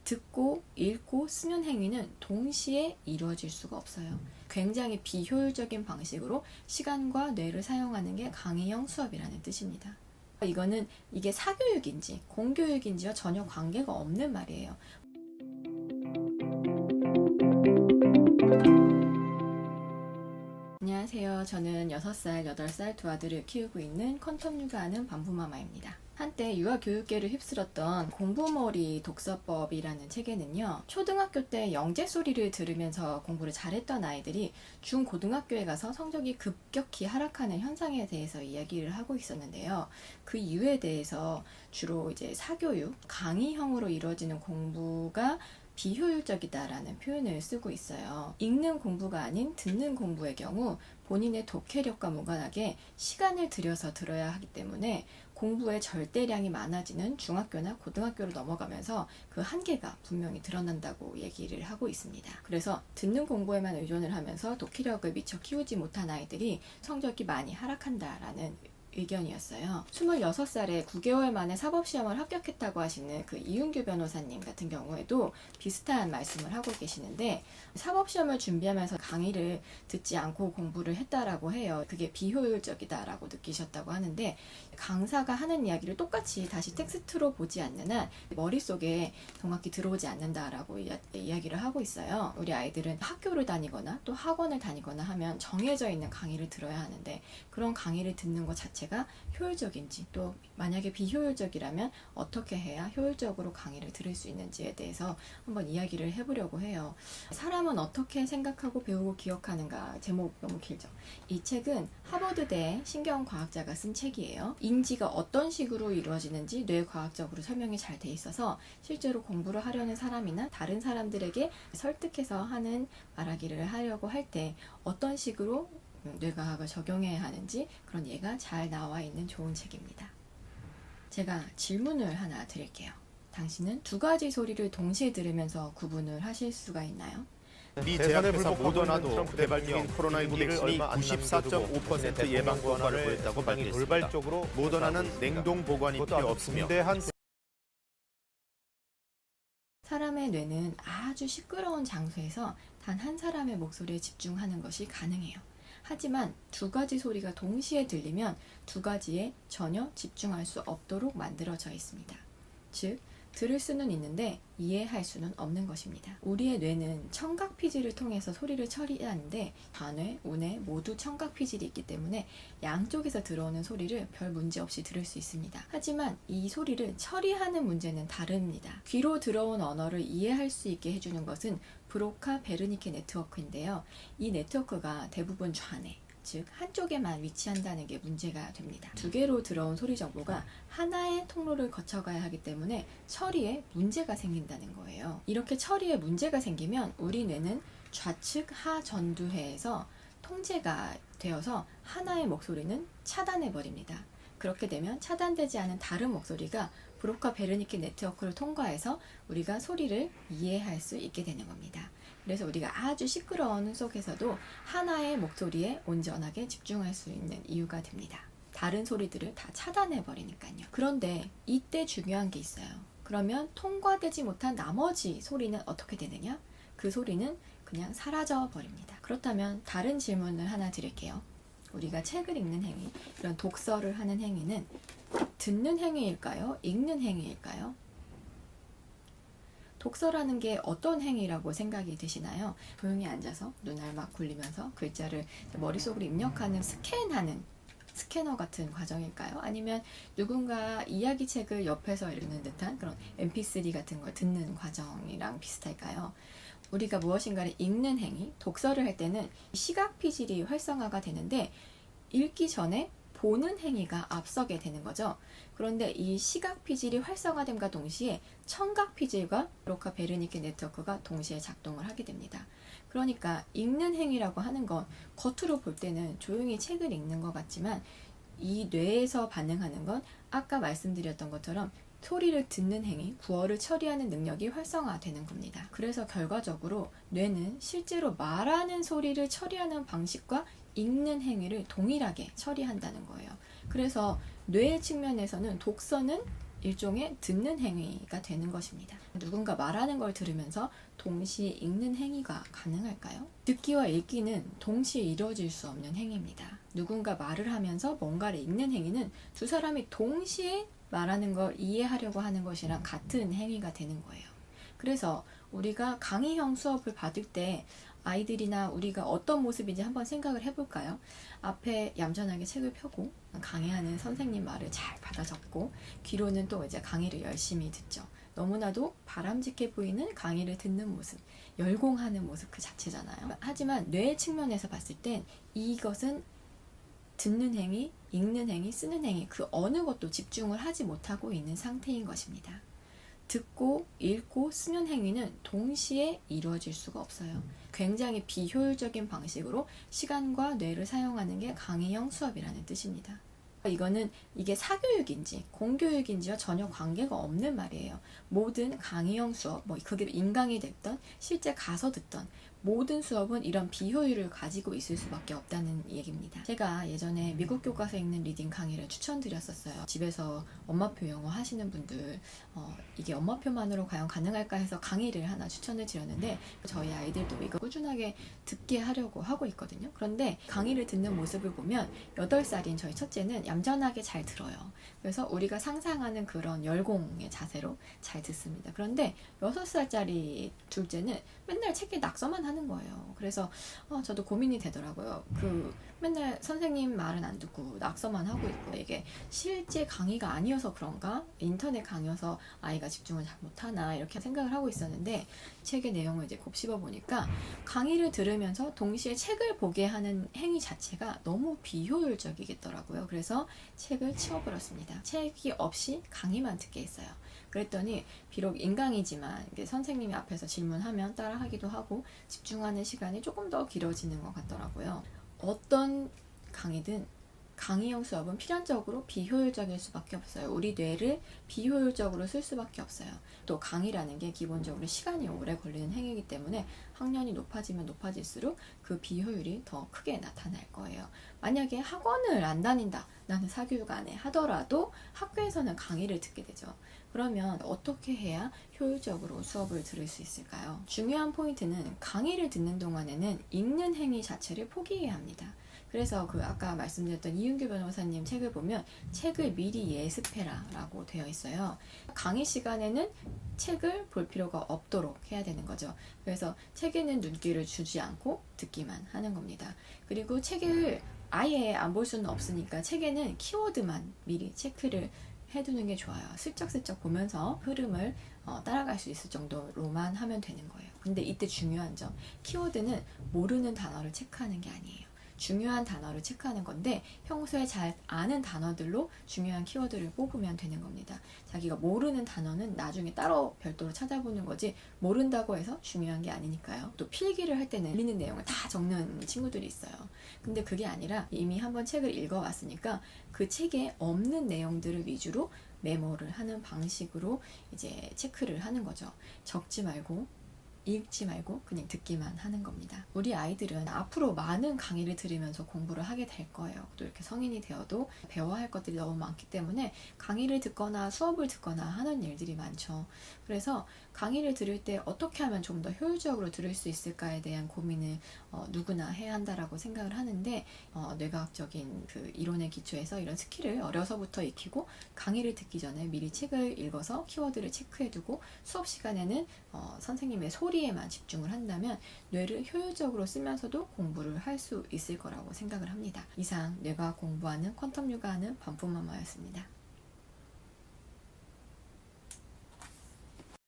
듣고, 읽고, 쓰는 행위는 동시에 이루어질 수가 없어요. 굉장히 비효율적인 방식으로 시간과 뇌를 사용하는 게 강의형 수업이라는 뜻입니다. 이게 사교육인지 공교육인지와 전혀 관계가 없는 말이에요. 안녕하세요. 저는 6살, 8살 두 아들을 키우고 있는 퀀텀 육아하는 반부마마입니다. 한때 유아교육계를 휩쓸었던 공부머리 독서법이라는 책에는요, 초등학교 때 영재소리를 들으면서 공부를 잘했던 아이들이 중고등학교에 가서 성적이 급격히 하락하는 현상에 대해서 이야기를 하고 있었는데요. 그 이유에 대해서 주로 이제 사교육, 강의형으로 이루어지는 공부가 비효율적이다라는 표현을 쓰고 있어요. 읽는 공부가 아닌 듣는 공부의 경우 본인의 독해력과 무관하게 시간을 들여서 들어야 하기 때문에 공부의 절대량이 많아지는 중학교나 고등학교로 넘어가면서 그 한계가 분명히 드러난다고 얘기를 하고 있습니다. 그래서 듣는 공부에만 의존을 하면서 독해력을 미처 키우지 못한 아이들이 성적이 많이 하락한다라는 의견이었어요. 26살에 9개월 만에 사법시험을 합격했다고 하시는 그 이윤규 변호사님 같은 경우에도 비슷한 말씀을 하고 계시는데, 사법시험을 준비하면서 강의를 듣지 않고 공부를 했다라고 해요. 그게 비효율적이다라고 느끼셨다고 하는데, 강사가 하는 이야기를 똑같이 다시 텍스트로 보지 않는 한 머릿속에 정확히 들어오지 않는다라고 이야기를 하고 있어요. 우리 아이들은 학교를 다니거나 또 학원을 다니거나 하면 정해져 있는 강의를 들어야 하는데, 그런 강의를 듣는 것 자체가 효율적인지, 또 만약에 비효율적이라면 어떻게 해야 효율적으로 강의를 들을 수 있는지에 대해서 한번 이야기를 해보려고 해요. 사람은 어떻게 생각하고 배우고 기억하는가, 제목 너무 길죠. 이 책은 하버드대 신경과학자가 쓴 책이에요. 인지가 어떤 식으로 이루어지는지 뇌과학적으로 설명이 잘 돼 있어서 실제로 공부를 하려는 사람이나 다른 사람들에게 설득해서 하는 말하기를 하려고 할 때 어떤 식으로 뇌과학을 적용해야 하는지 그런 예가 잘 나와 있는 좋은 책입니다. 제가 질문을 하나 드릴게요. 당신은 두 가지 소리를 동시에 들으면서 구분을 하실 수가 있나요? 미 제약회사 모더나도 개발 중인 코로나19 백신이 94.5% 예방 효과를 보였다고 밝혔습니다. 모더나는 냉동 보관이 필요 없으며 사람의 뇌는 아주 시끄러운 장소에서 단 한 사람의 목소리에 집중하는 것이 가능해요. 하지만 두 가지 소리가 동시에 들리면 두 가지에 전혀 집중할 수 없도록 만들어져 있습니다. 즉, 들을 수는 있는데 이해할 수는 없는 것입니다. 우리의 뇌는 청각피질을 통해서 소리를 처리하는데 좌뇌, 우뇌 모두 청각피질이 있기 때문에 양쪽에서 들어오는 소리를 별 문제 없이 들을 수 있습니다. 하지만 이 소리를 처리하는 문제는 다릅니다. 귀로 들어온 언어를 이해할 수 있게 해주는 것은 브로카 베르니케 네트워크인데요. 이 네트워크가 대부분 좌뇌, 즉 한쪽에만 위치한다는 게 문제가 됩니다. 두 개로 들어온 소리 정보가 하나의 통로를 거쳐가야 하기 때문에 처리에 문제가 생긴다는 거예요. 이렇게 처리에 문제가 생기면 우리 뇌는 좌측 하전두회에서 통제가 되어서 하나의 목소리는 차단해 버립니다. 그렇게 되면 차단되지 않은 다른 목소리가 브로카 베르니케 네트워크를 통과해서 우리가 소리를 이해할 수 있게 되는 겁니다. 그래서 우리가 아주 시끄러운 속에서도 하나의 목소리에 온전하게 집중할 수 있는 이유가 됩니다. 다른 소리들을 다 차단해 버리니까요. 그런데 이때 중요한 게 있어요. 그러면 통과되지 못한 나머지 소리는 어떻게 되느냐? 그 소리는 그냥 사라져 버립니다. 그렇다면 다른 질문을 하나 드릴게요. 우리가 책을 읽는 행위, 이런 독서를 하는 행위는 듣는 행위일까요? 읽는 행위일까요? 독서라는 게 어떤 행위라고 생각이 드시나요? 조용히 앉아서 눈알 막 굴리면서 글자를 머릿속으로 입력하는 스캔하는 스캐너 같은 과정일까요? 아니면 누군가 이야기책을 옆에서 읽는 듯한 그런 mp3 같은 걸 듣는 과정이랑 비슷할까요? 우리가 무엇인가를 읽는 행위, 독서를 할 때는 시각 피질이 활성화가 되는데 읽기 전에 보는 행위가 앞서게 되는 거죠. 그런데 이 시각 피질이 활성화됨과 동시에 청각 피질과 브로카 베르니케 네트워크가 동시에 작동을 하게 됩니다. 그러니까 읽는 행위라고 하는 건 겉으로 볼 때는 조용히 책을 읽는 것 같지만 이 뇌에서 반응하는 건 아까 말씀드렸던 것처럼 소리를 듣는 행위, 구어를 처리하는 능력이 활성화되는 겁니다. 그래서 결과적으로 뇌는 실제로 말하는 소리를 처리하는 방식과 읽는 행위를 동일하게 처리한다는 거예요. 그래서 뇌의 측면에서는 독서는 일종의 듣는 행위가 되는 것입니다. 누군가 말하는 걸 들으면서 동시에 읽는 행위가 가능할까요? 듣기와 읽기는 동시에 이루어질 수 없는 행위입니다. 누군가 말을 하면서 뭔가를 읽는 행위는 두 사람이 동시에 말하는 걸 이해하려고 하는 것이랑 같은 행위가 되는 거예요. 그래서 우리가 강의형 수업을 받을 때 아이들이나 우리가 어떤 모습인지 한번 생각을 해볼까요? 앞에 얌전하게 책을 펴고 강의하는 선생님 말을 잘 받아 적고 귀로는 또 이제 강의를 열심히 듣죠. 너무나도 바람직해 보이는 강의를 듣는 모습, 열공하는 모습 그 자체잖아요. 하지만 뇌 측면에서 봤을 땐 이것은 듣는 행위, 읽는 행위, 쓰는 행위 그 어느 것도 집중을 하지 못하고 있는 상태인 것입니다. 듣고 읽고 쓰는 행위는 동시에 이루어질 수가 없어요. 굉장히 비효율적인 방식으로 시간과 뇌를 사용하는 게 강의형 수업이라는 뜻입니다. 이게 사교육인지 공교육인지와 전혀 관계가 없는 말이에요. 모든 강의형 수업, 그게 인강이 됐던 실제 가서 듣던 모든 수업은 이런 비효율을 가지고 있을 수밖에 없다는 얘기입니다. 제가 예전에 미국 교과서 읽는 리딩 강의를 추천드렸었어요. 집에서 엄마표 영어 하시는 분들 이게 엄마표만으로 과연 가능할까 해서 강의를 하나 추천을 드렸는데 저희 아이들도 이거 꾸준하게 듣게 하려고 하고 있거든요. 그런데 강의를 듣는 모습을 보면 8살인 저희 첫째는 얌전하게 잘 들어요. 그래서 우리가 상상하는 그런 열공의 자세로 잘 듣습니다. 그런데 6살짜리 둘째는 맨날 책에 낙서만 하는 거예요. 그래서 저도 고민이 되더라고요. 맨날 선생님 말은 안 듣고 낙서만 하고 있고 이게 실제 강의가 아니어서 그런가? 인터넷 강의여서 아이가 집중을 잘 못하나 이렇게 생각을 하고 있었는데 책의 내용을 이제 곱씹어 보니까 강의를 들으면서 동시에 책을 보게 하는 행위 자체가 너무 비효율적이겠더라고요. 그래서 책을 치워버렸습니다. 책이 없이 강의만 듣게 했어요. 그랬더니 비록 인강이지만 선생님이 앞에서 질문하면 따라하기도 하고 집중하는 시간이 조금 더 길어지는 것 같더라고요. 어떤 강의든 강의형 수업은 필연적으로 비효율적일 수밖에 없어요. 우리 뇌를 비효율적으로 쓸 수밖에 없어요. 또 강의라는 게 기본적으로 시간이 오래 걸리는 행위이기 때문에 학년이 높아지면 높아질수록 그 비효율이 더 크게 나타날 거예요. 만약에 학원을 안 다닌다, 나는 사교육 안 해 하더라도 학교에서는 강의를 듣게 되죠. 그러면 어떻게 해야 효율적으로 수업을 들을 수 있을까요? 중요한 포인트는 강의를 듣는 동안에는 읽는 행위 자체를 포기해야 합니다. 그래서 아까 말씀드렸던 이윤규 변호사님 책을 보면 책을 미리 예습해라 라고 되어 있어요. 강의 시간에는 책을 볼 필요가 없도록 해야 되는 거죠. 그래서 책에는 눈길을 주지 않고 듣기만 하는 겁니다. 그리고 책을 아예 안 볼 수는 없으니까 책에는 키워드만 미리 체크를 해두는 게 좋아요. 슬쩍슬쩍 보면서 흐름을 따라갈 수 있을 정도로만 하면 되는 거예요. 근데 이때 중요한 점, 키워드는 모르는 단어를 체크하는 게 아니에요. 중요한 단어를 체크하는 건데 평소에 잘 아는 단어들로 중요한 키워드를 뽑으면 되는 겁니다. 자기가 모르는 단어는 나중에 따로 별도로 찾아보는 거지 모른다고 해서 중요한 게 아니니까요. 또 필기를 할 때는 들리는 내용을 다 적는 친구들이 있어요. 근데 그게 아니라 이미 한번 책을 읽어왔으니까 그 책에 없는 내용들을 위주로 메모를 하는 방식으로 이제 체크를 하는 거죠. 적지 말고 읽지 말고 그냥 듣기만 하는 겁니다. 우리 아이들은 앞으로 많은 강의를 들으면서 공부를 하게 될 거예요. 또 이렇게 성인이 되어도 배워야 할 것들이 너무 많기 때문에 강의를 듣거나 수업을 듣거나 하는 일들이 많죠. 그래서 강의를 들을 때 어떻게 하면 좀 더 효율적으로 들을 수 있을까에 대한 고민을 누구나 해야 한다라고 생각을 하는데 뇌과학적인 이론의 기초에서 이런 스킬을 어려서부터 익히고 강의를 듣기 전에 미리 책을 읽어서 키워드를 체크해두고 수업 시간에는 선생님의 소리에만 집중을 한다면 뇌를 효율적으로 쓰면서도 공부를 할 수 있을 거라고 생각을 합니다. 이상 뇌과학 공부하는 퀀텀 육아하는 반품마마였습니다.